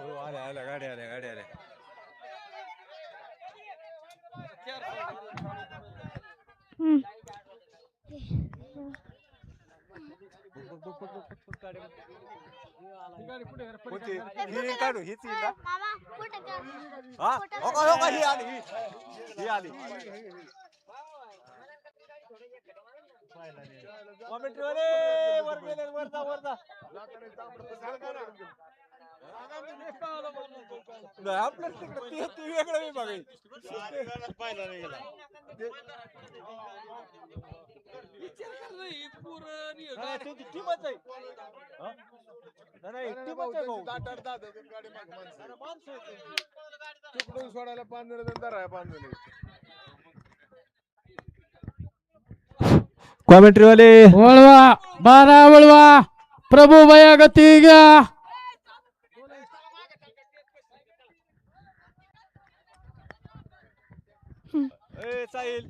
हो आल्या आल्या गाड्या आल्या गाड्या आल्या. ही काढू हीच येईल ना. हा हो का ही आली ही आली. कॉमेंट्री वाले वर गेले वरचा वरचा. आपलं तिकडे ती वेगळं विभाग आहे. पाहिला नाही गेला. टीमच आहे. नाही टीमच आहे भाऊ. तिकडून सोडायला 5 जण धरायला 5 जण. कॉमेंट्री वाले वळवा 12 वळवा प्रभू भया गती घ्या. साहिल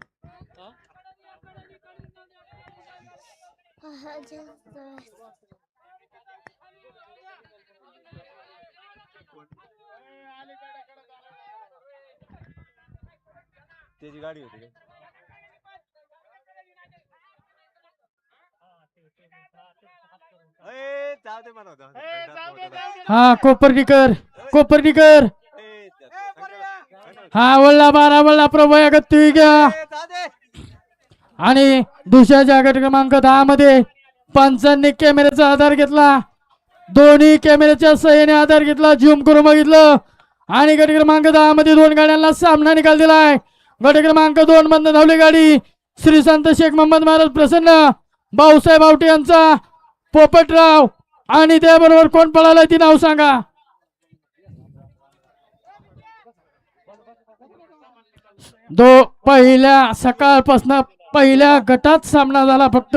त्याची गाडी होती का? हा कोपर्डीकर कोपर्डीकर. हा वळला 12 वळला प्रभू भया गती घ्या. आणि दुसऱ्या गट क्रमांक 10 मध्ये पंचांनी कॅमेऱ्याचा आधार घेतला. दोन्ही कॅमेऱ्याच्या सहाय्याने आधार घेतला. झूम करून बघितलं आणि गट क्रमांक 10 मध्ये 2 गाड्यांना सामना निकाल दिलाय. गट क्रमांक 2 मधून धावली गाडी श्री संत शेख मोहम्मद महाराज प्रसन्न भाऊसाहेब आवटे यांचा पोपटराव. आणि त्याबरोबर कोण पळालाय ती नाव सांगा. पहिल्या सकाळपासून पहिल्या गटात सामना झाला फक्त.